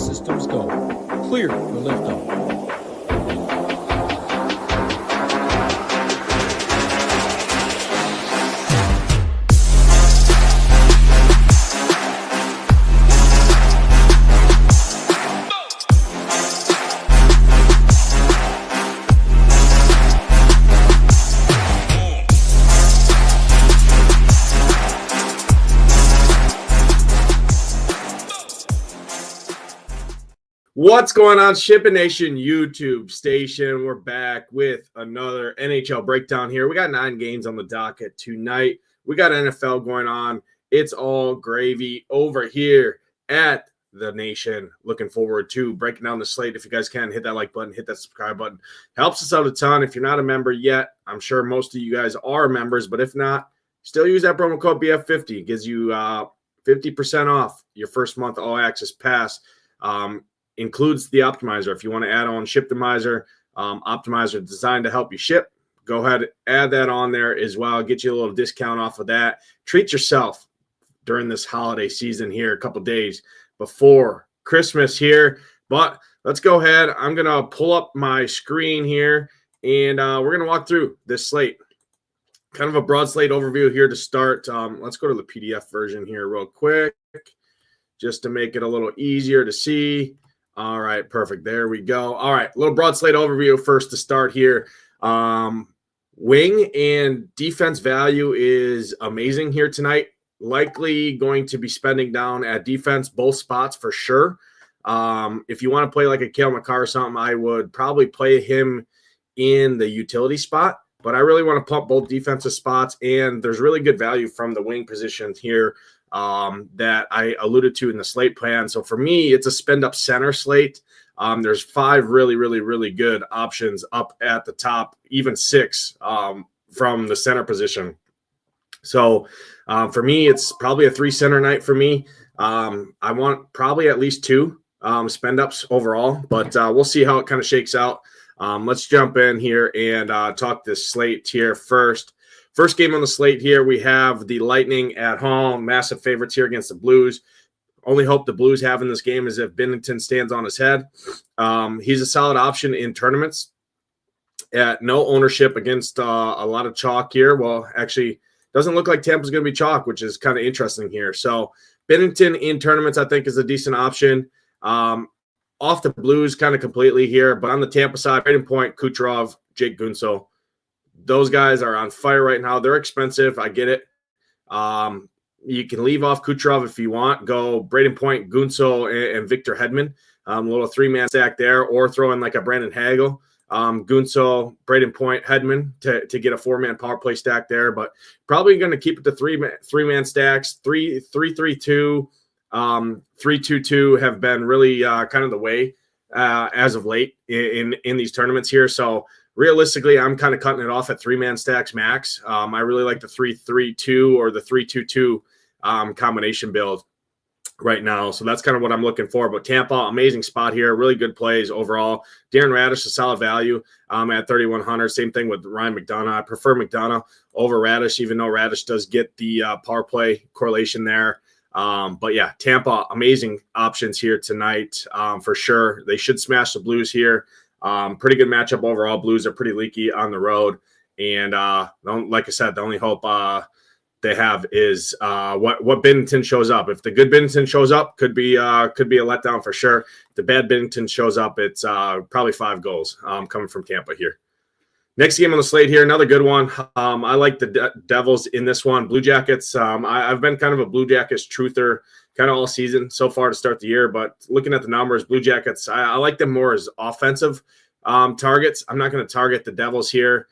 systems go. Clear for liftoff. What's going on, SHIPIT Nation YouTube station? We're back with another NHL breakdown here. We got 9 games on the docket tonight. We got NFL going on. It's all gravy over here at the Nation. Looking forward to breaking down the slate. If you guys can, hit that like button, hit that subscribe button. Helps us out a ton. If you're not a member yet, I'm sure most of you guys are members, but if not, still use that promo code BF50. It gives you 50% off your first month all access pass. Includes the optimizer. If you want to add on Shiptimizer, optimizer designed to help you ship, go ahead, add that on there as well. Get you a little discount off of that. Treat yourself during this holiday season here, a couple days before Christmas here. But let's go ahead. I'm going to pull up my screen here, and we're going to walk through this slate. Kind of a broad slate overview here to start. Let's go to the PDF version here real quick, just to make it a little easier to see. All right, perfect. There we go. All right, little broad slate overview first to start here. Wing and defense value is amazing here tonight. Likely going to be spending down at defense, both spots for sure. If you want to play like a Cale Makar or something, I would probably play him in the utility spot. But I really want to pump both defensive spots, and there's really good value from the wing positions here that I alluded to in the slate plan. So for me, it's a spend up center slate. There's 5 really good options up at the top, even 6 from the center position. So for me, it's probably a 3 center night for me. I want probably at least 2 spend ups overall, but we'll see how it kind of shakes out. Let's jump in here and talk this slate here first. First game on the slate here, we have the Lightning at home. Massive favorites here against the Blues. Only hope the Blues have in this game is if Binnington stands on his head. He's a solid option in tournaments at no ownership against a lot of chalk here. Well, actually, doesn't look like Tampa's going to be chalk, which is kind of interesting here. So Binnington in tournaments, I think, is a decent option. Off the Blues kind of completely here, but on the Tampa side, Braden Point, Kucherov, Jake Guentzel, those guys are on fire right now. They're expensive. I get it. You can leave off Kucherov if you want. Go Braden Point, Guentzel, and Victor Hedman. A little 3-man stack there, or throw in like a Brandon Hagel. Guentzel, Braden Point, Hedman to get a 4-man power play stack there. But probably going to keep it to 3-man stacks. 3-3-2, 3-2-2 have been really kind of the way as of late in these tournaments here. So realistically, I'm kind of cutting it off at 3-man stacks max. I really like the 3-3-2 or the 3-2-2 combination build right now. So that's kind of what I'm looking for. But Tampa, amazing spot here. Really good plays overall. Darren Radish, a solid value at 3,100. Same thing with Ryan McDonough. I prefer McDonough over Radish, even though Radish does get the power play correlation there. But yeah, Tampa, amazing options here tonight for sure. They should smash the Blues here. Pretty good matchup overall. Blues are pretty leaky on the road. And like I said, the only hope they have is what Binnington shows up. If the good Binnington shows up, could be a letdown for sure. If the bad Binnington shows up, it's probably 5 goals coming from Tampa here. Next game on the slate here, another good one. I like the Devils in this one. Blue Jackets, I've been kind of a Blue Jackets truther kind of all season so far to start the year, but looking at the numbers, Blue Jackets, I like them more as offensive targets. I'm not going to target the Devils here.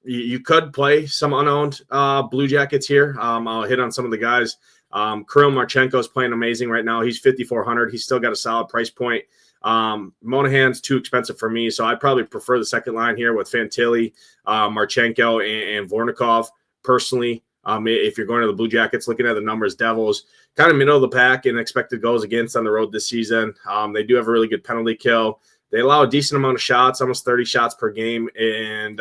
You could play some unowned Blue Jackets here. I'll hit on some of the guys. Kirill Marchenko is playing amazing right now. He's 5,400. He's still got a solid price point. Monahan's too expensive for me, so I'd probably prefer the second line here with Fantilli, Marchenko, and Vornikov personally. If you're going to the Blue Jackets, looking at the numbers, Devils kind of middle of the pack in expected goals against on the road this season. They do have a really good penalty kill. They allow a decent amount of shots, almost 30 shots per game, and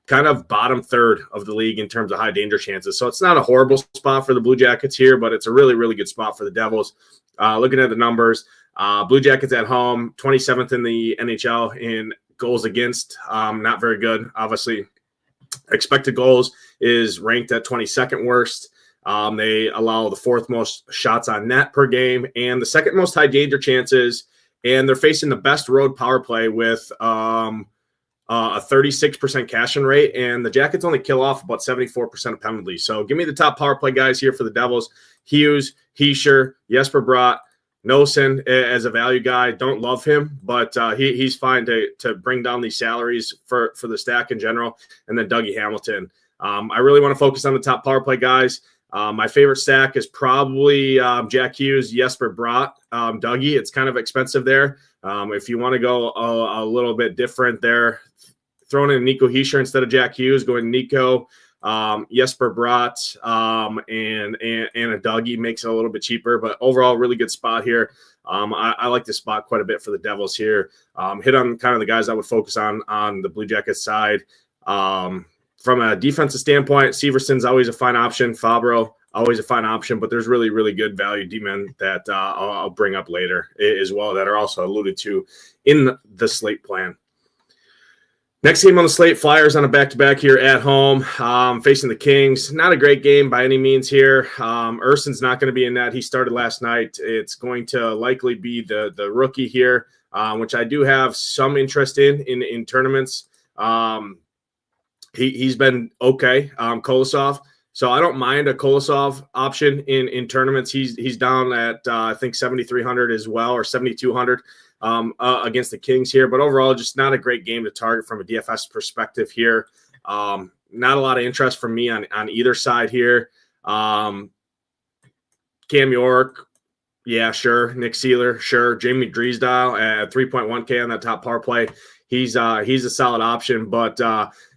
kind of bottom third of the league in terms of high danger chances. So it's not a horrible spot for the Blue Jackets here, but it's a really, really good spot for the Devils. Looking at the numbers, Blue Jackets at home, 27th in the NHL in goals against. Not very good, obviously. Expected goals is ranked at 22nd worst. They allow the 4th most shots on net per game and the 2nd most high danger chances. And they're facing the best road power play with a 36% cash-in rate. And the Jackets only kill off about 74% of penalties. So give me the top power play guys here for the Devils. Hughes, Heischer, Jesper Bratt, Nosen as a value guy. Don't love him, but he's fine to bring down these salaries for the stack in general. And then Dougie Hamilton. I really want to focus on the top power play guys. My favorite stack is probably Jack Hughes, Jesper Bratt, Dougie. It's kind of expensive there. If you want to go a little bit different there, throwing in Nico Hischier instead of Jack Hughes, going Nico, Jesper Bratt, and a Dougie makes it a little bit cheaper. But overall, really good spot here. I like this spot quite a bit for the Devils here. Hit on kind of the guys I would focus on the Blue Jackets side. From a defensive standpoint, Severson's always a fine option. Fabro, always a fine option, but there's really, really good value D-men that I'll bring up later as well that are also alluded to in the slate plan. Next game on the slate, Flyers on a back-to-back here at home, facing the Kings. Not a great game by any means here. Urson's not going to be in that. He started last night. It's going to likely be the rookie here, which I do have some interest in tournaments. He's been okay, Kolosov. So I don't mind a Kolosov option in tournaments. He's down at I think 7,300 as well, or 7,200 against the Kings here. But overall, just not a great game to target from a DFS perspective here. Not a lot of interest from me on either side here. Cam York, yeah, sure. Nick Seeler, sure. Jamie Drysdale at 3.1K on that top power play. He's a solid option, but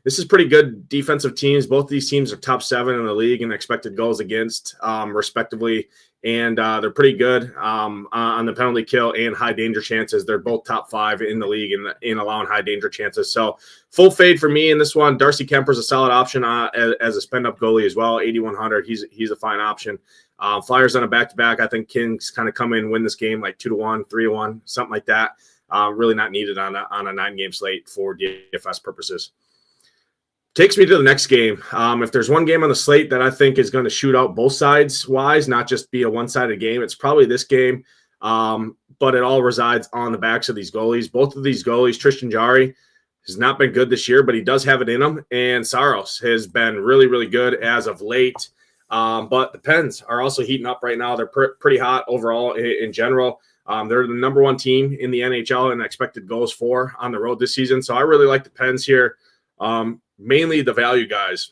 this is pretty good defensive teams. Both of these teams are top 7 in the league in expected goals against, respectively, and they're pretty good on the penalty kill and high danger chances. They're both top 5 in the league in allowing high danger chances. So full fade for me in this one. Darcy Kemper's a solid option as a spend-up goalie as well, 8,100. He's a fine option. Flyers on a back-to-back. I think Kings kind of come in and win this game like 2-1, 3-1, something like that. Really not needed on a 9-game slate for DFS purposes. Takes me to the next game. If there's one game on the slate that I think is going to shoot out both sides wise, not just be a one-sided game, it's probably this game. But it all resides on the backs of these goalies. Both of these goalies, Tristan Jarry has not been good this year, but he does have it in him. And Saros has been really, really good as of late. But the Pens are also heating up right now. They're pretty hot overall in general. They're the number 1 team in the NHL in expected goals for on the road this season. So I really like the Pens here. Mainly the value guys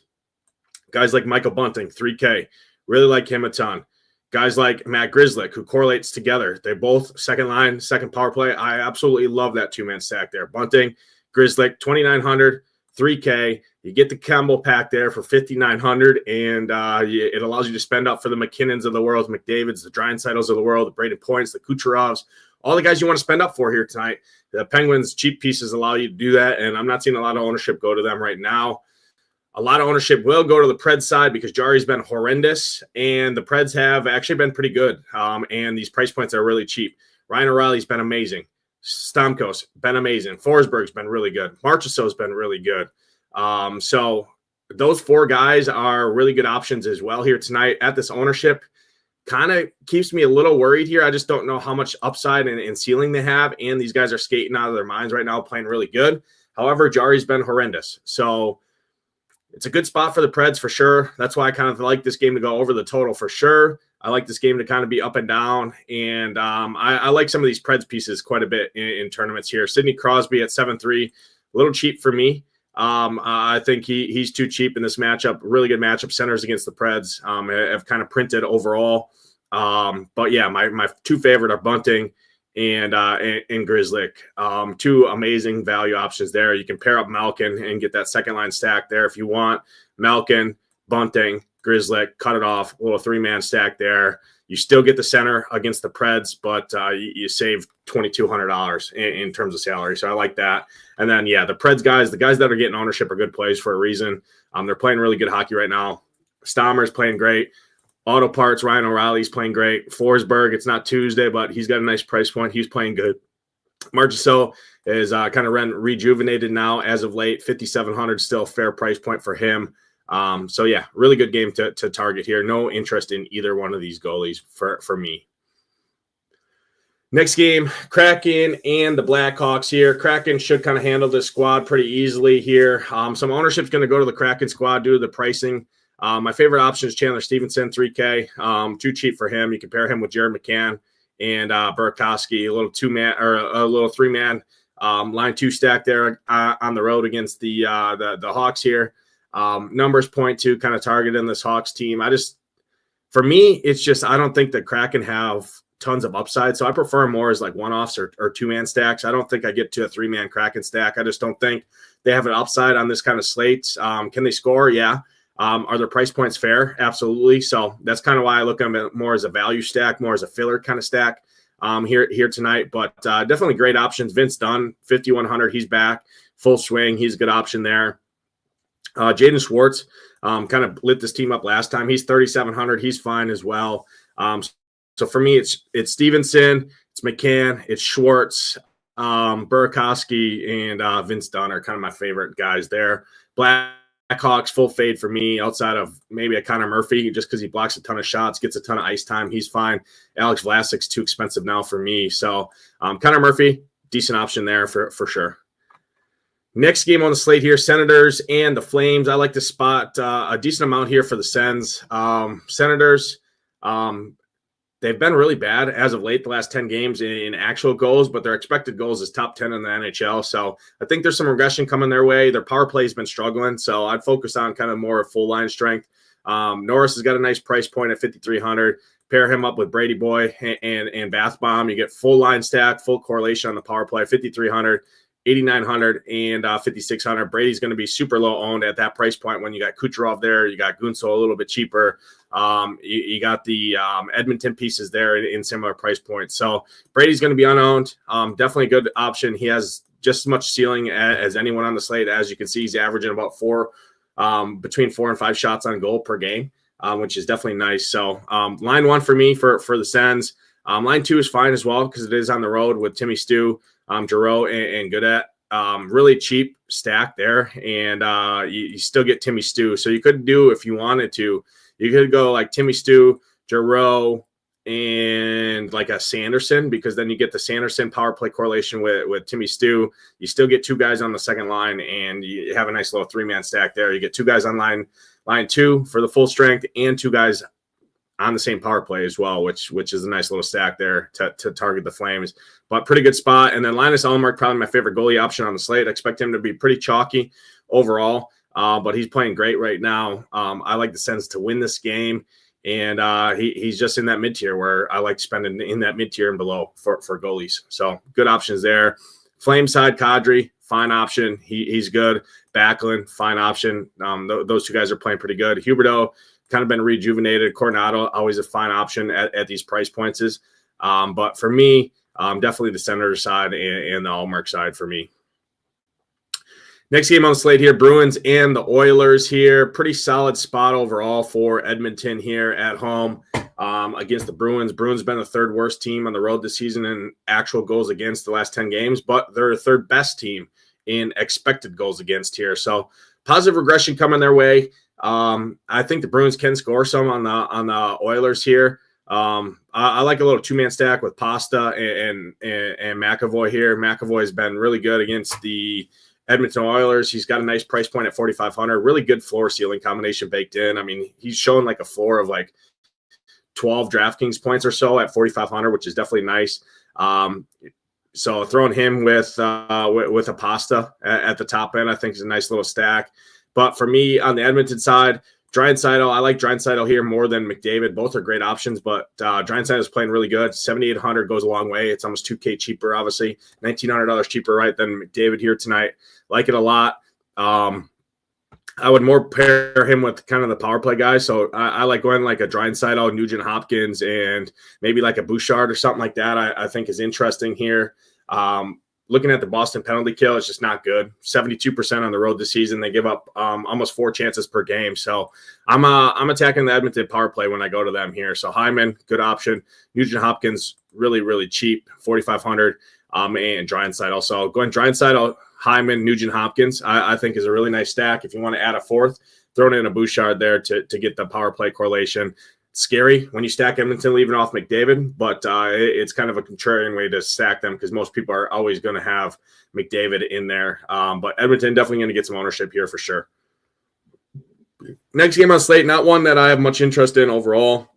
like Michael Bunting, 3K, really like him a ton. Guys like Matt Grzelcyk, who correlates together. They're both second line, second power play. I absolutely love that 2-man stack there. Bunting, Grzelcyk, 2,900, 3K. You get the combo pack there for 5,900, and it allows you to spend up for the McKinnons of the world, McDavids, the Draisaitls of the world, the Braden Points, the Kucherovs, all the guys you want to spend up for here tonight. The Penguins' cheap pieces allow you to do that, and I'm not seeing a lot of ownership go to them right now. A lot of ownership will go to the Preds side because Jarry's been horrendous, and the Preds have actually been pretty good, and these price points are really cheap. Ryan O'Reilly's been amazing. Stamkos, been amazing. Forsberg's been really good. Marchessault's been really good. So those 4 guys are really good options as well here tonight at this ownership. Kind of keeps me a little worried here. I just don't know how much upside and ceiling they have. And these guys are skating out of their minds right now, playing really good. However, Jarry's been horrendous. So it's a good spot for the Preds for sure. That's why I kind of like this game to go over the total for sure. I like this game to kind of be up and down. And I like some of these Preds pieces quite a bit in tournaments here. Sidney Crosby at 7-3, a little cheap for me. I think he's too cheap in this matchup. Really good matchup. Centers against the Preds have kind of printed overall. But yeah, my 2 favorite are Bunting and Grzelcyk. 2 amazing value options there. You can pair up Malkin and get that second line stack there if you want. Malkin, Bunting, Grzelcyk, cut it off. A little 3-man stack there. You still get the center against the Preds, but you save $2,200 in terms of salary. So I like that. And then, yeah, the Preds guys, the guys that are getting ownership are good plays for a reason. They're playing really good hockey right now. Stammer's playing great. Auto Parts, Ryan O'Reilly's playing great. Forsberg, it's not Tuesday, but he's got a nice price point. He's playing good. Marchessault is kind of rejuvenated now as of late. 5,700 still a fair price point for him. So yeah, really good game to target here. No interest in either one of these goalies for me. Next game, Kraken and the Blackhawks here. Kraken should kind of handle this squad pretty easily here. Some ownership is going to go to the Kraken squad due to the pricing. My favorite option is Chandler Stevenson, 3K. Too cheap for him. You can pair him with Jared McCann and Burakovsky, a little two-man or a little three-man line two stack there on the road against the Hawks here. Numbers point to kind of targeting this Hawks team. For me, it's just I don't think the Kraken have tons of upside, so I prefer more as like one-offs or two-man stacks. I don't think I get to a three-man Kraken stack. I just don't think they have an upside on this kind of slate. Can they score? Yeah. Are their price points fair? Absolutely. So that's kind of why I look at them more as a value stack, more as a filler kind of stack here tonight. But definitely great options. Vince Dunn, 5,100. He's back, full swing. He's a good option there. Jaden Schwartz kind of lit this team up last time. He's 3,700. He's fine as well. So for me, it's Stevenson, it's McCann, it's Schwartz, Burakovsky, and Vince Dunn are kind of my favorite guys there. Blackhawks, full fade for me outside of maybe a Connor Murphy just because he blocks a ton of shots, gets a ton of ice time. He's fine. Alex Vlasic's too expensive now for me. So Connor Murphy, decent option there for sure. Next game on the slate here, Senators and the Flames. I like to spot a decent amount here for the Sens. Senators, they've been really bad as of late, the last 10 games in actual goals, but their expected goals is top 10 in the NHL. So I think there's some regression coming their way. Their power play has been struggling, so I'd focus on kind of more full line strength. Norris has got a nice price point at 5,300. Pair him up with Brady Boy and Bathbomb. You get full line stack, full correlation on the power play, 5,300. 8,900 and 5,600. Brady's going to be super low owned at that price point when you got Kucherov there. You got Gunsel a little bit cheaper. You got the Edmonton pieces there in similar price points. So Brady's going to be unowned. Definitely a good option. He has just as much ceiling as anyone on the slate. As you can see, he's averaging about between 4 and 5 shots on goal per game, which is definitely nice. So line one for me for the Sens. Line two is fine as well because it is on the road with Timmy Stu, Giroux, and Godet. Really cheap stack there, and you still get Timmy Stu. So you could do, if you wanted to, you could go like Timmy Stu, Giroux, and like a Sanderson, because then you get the Sanderson power play correlation with Timmy Stu. You still get 2 guys on the second line, and you have a nice little 3-man stack there. You get 2 guys on line 2 for the full strength, and 2 guys on the same power play as well, which is a nice little stack there to target the Flames. But pretty good spot. And then Linus Ullmark, probably my favorite goalie option on the slate. I expect him to be pretty chalky overall, but he's playing great right now. I like the Sens to win this game, and he's just in that mid-tier where I like spending in that mid-tier and below for goalies. So good options there. Flame side, Kadri, fine option. He's good. Backlund, fine option. Those 2 guys are playing pretty good. Huberdeau, kind of been rejuvenated. Coronado, always a fine option at these price points. But for me, definitely the Senators side and the Allmark side for me. Next game on the slate here, Bruins and the Oilers here. Pretty solid spot overall for Edmonton here at home against the Bruins. Bruins been the 3rd worst team on the road this season in actual goals against the last 10 games, but they're the 3rd best team in expected goals against here. So positive regression coming their way. I think the Bruins can score some on the Oilers here. I like a little 2-man stack with Pasta and McAvoy here. McAvoy has been really good against the Edmonton Oilers. He's got a nice price point at 4,500. Really good floor ceiling combination baked in. I mean, he's showing like a floor of like 12 DraftKings points or so at 4,500, which is definitely nice. So throwing him with a Pasta at the top end, I think is a nice little stack. But for me on the Edmonton side, Draisaitl, I like Draisaitl here more than McDavid. Both are great options, but Draisaitl is playing really good. 7,800 goes a long way. It's almost $2K cheaper, obviously. $1,900 cheaper, right, than McDavid here tonight. Like it a lot. I would more pair him with kind of the power play guys. So I like going like a Draisaitl, Nugent Hopkins, and maybe like a Bouchard or something like that. I think is interesting here. looking at the Boston penalty kill, it's just not good. 72% on the road this season. They give up almost 4 chances per game. So I'm attacking the Edmonton power play when I go to them here. So Hyman, good option. Nugent Hopkins, really, really cheap, 4,500. And Draisaitl also. Going Draisaitl, Hyman, Nugent Hopkins, I think is a really nice stack. If you want to add a fourth, throw in a Bouchard there to get the power play correlation. Scary when you stack Edmonton leaving off McDavid, but it's kind of a contrarian way to stack them because most people are always going to have McDavid in there. But Edmonton definitely going to get some ownership here for sure. Next game on slate, not one that I have much interest in overall.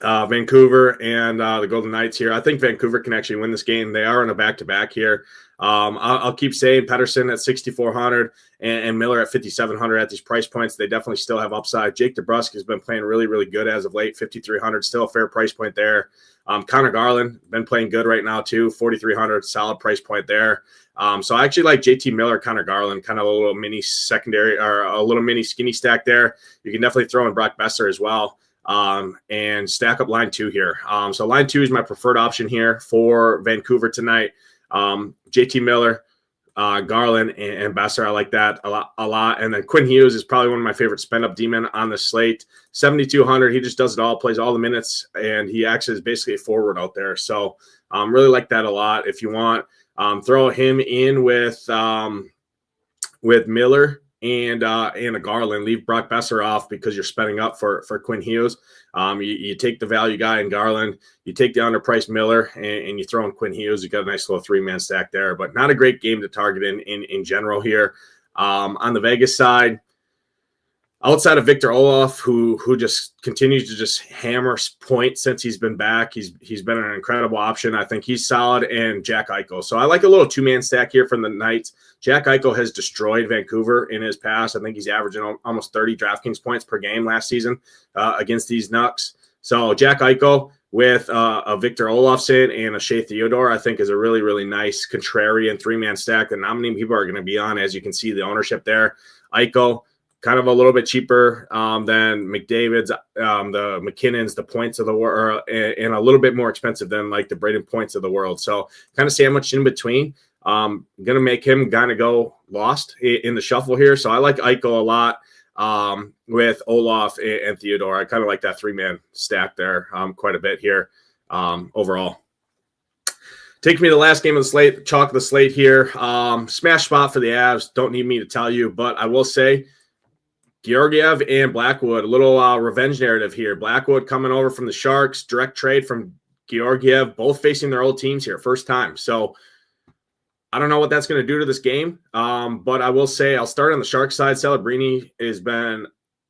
Vancouver and the Golden Knights here. I think Vancouver can actually win this game. They are on a back-to-back here. I'll keep saying Pettersson at 6,400 and Miller at 5,700 at these price points. They definitely still have upside. Jake DeBrusk has been playing really, really good as of late. 5,300, still a fair price point there. Connor Garland been playing good right now too. 4,300, solid price point there. So I actually like JT Miller, Connor Garland, kind of a little mini secondary or a little mini skinny stack there. You can definitely throw in Brock Besser as well. And stack up line 2 here. So line 2 is my preferred option here for Vancouver tonight. JT Miller, Garland, and Besser. I like that a lot. And then Quinn Hughes is probably one of my favorite spend up D-men on the slate. 7,200. He just does it all, plays all the minutes, and he acts as basically a forward out there. So really like that a lot. If you want, throw him in with Miller and a Garland. Leave Brock Besser off because you're spending up for Quinn Hughes. You take the value guy in Garland, you take the underpriced Miller, and you throw in Quinn Hughes. You got a nice little 3-man stack there, but not a great game to target in general here. On the Vegas side, outside of Victor Olaf, who just continues to just hammer points since he's been back, he's been an incredible option. I think he's solid, and Jack Eichel. So I like a little 2-man stack here from the Knights. Jack Eichel has destroyed Vancouver in his past. I think he's averaging almost 30 DraftKings points per game last season against these Nucks. So Jack Eichel with a Victor Olofsson and a Shea Theodore, I think is a really, really nice contrarian 3-man stack that not many people are going to be on. As you can see, the ownership there. Eichel, kind of a little bit cheaper than McDavid's, the McKinnon's, the points of the world, and a little bit more expensive than like the Braden Points of the world. So kind of sandwiched in between. Going to make him kind of go lost in the shuffle here. So I like Eichel a lot with Olaf and Theodore. I kind of like that 3-man stack there quite a bit here overall. Take me to the last game of the slate, chalk of the slate here. Smash spot for the Avs. Don't need me to tell you, but I will say Georgiev and Blackwood, a little revenge narrative here. Blackwood coming over from the Sharks, direct trade from Georgiev, both facing their old teams here, first time. So I don't know what that's going to do to this game, but I will say I'll start on the Sharks side. Celebrini has been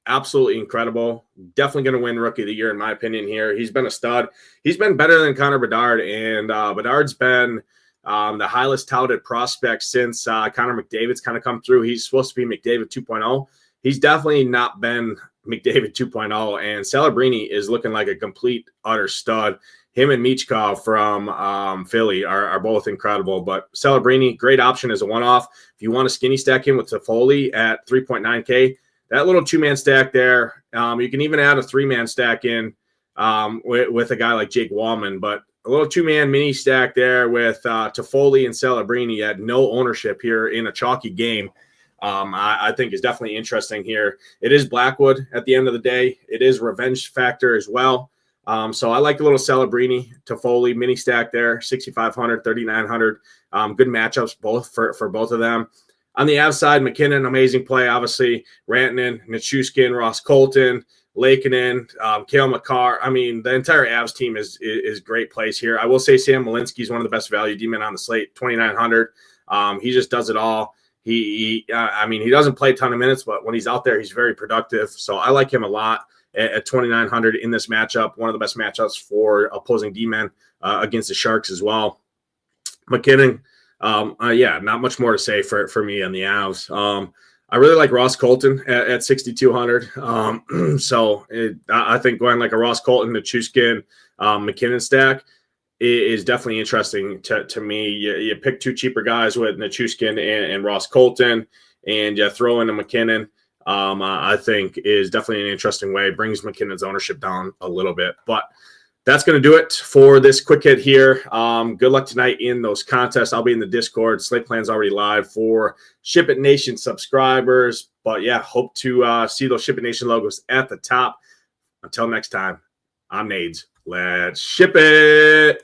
absolutely incredible. Definitely going to win Rookie of the Year, in my opinion here. He's been a stud. He's been better than Connor Bedard, and Bedard's been the highest touted prospect since Connor McDavid's kind of come through. He's supposed to be McDavid 2.0. He's definitely not been McDavid 2.0, and Celebrini is looking like a complete, utter stud. Him and Michkov from Philly are both incredible, but Celebrini, great option as a one-off. If you want to skinny stack him with Toffoli at 3.9K, that little 2-man stack there, you can even add a 3-man stack in with a guy like Jake Wallman, but a little 2-man mini stack there with Toffoli and Celebrini at no ownership here in a chalky game. I think is definitely interesting here. It is Blackwood at the end of the day. It is revenge factor as well. So I like a little Celebrini, Toffoli mini stack there, 6,500, 3,900. Good matchups both for both of them. On the Avs side, McKinnon, amazing play, obviously. Rantanen, Nichushkin, Ross Colton, Lakeinen, Cale Makar. I mean, the entire Avs team is great plays here. I will say Sam Malinsky is one of the best value D-men on the slate, 2,900. He just does it all. He doesn't play a ton of minutes, but when he's out there, he's very productive. So I like him a lot at 2,900 in this matchup. One of the best matchups for opposing D-men against the Sharks as well. McKinnon, not much more to say for me on the Avs. I really like Ross Colton at 6,200. I think going like a Ross Colton, Nichushkin, McKinnon stack is definitely interesting to me. You pick 2 cheaper guys with Nichushkin and Ross Colton, and you throw in a McKinnon. I think is definitely an interesting way. It brings McKinnon's ownership down a little bit. But that's going to do it for this quick hit here. Good luck tonight in those contests. I'll be in the Discord. Slate plan's already live for Ship It Nation subscribers. But yeah, hope to see those Ship It Nation logos at the top. Until next time, I'm Nades. Let's ship it.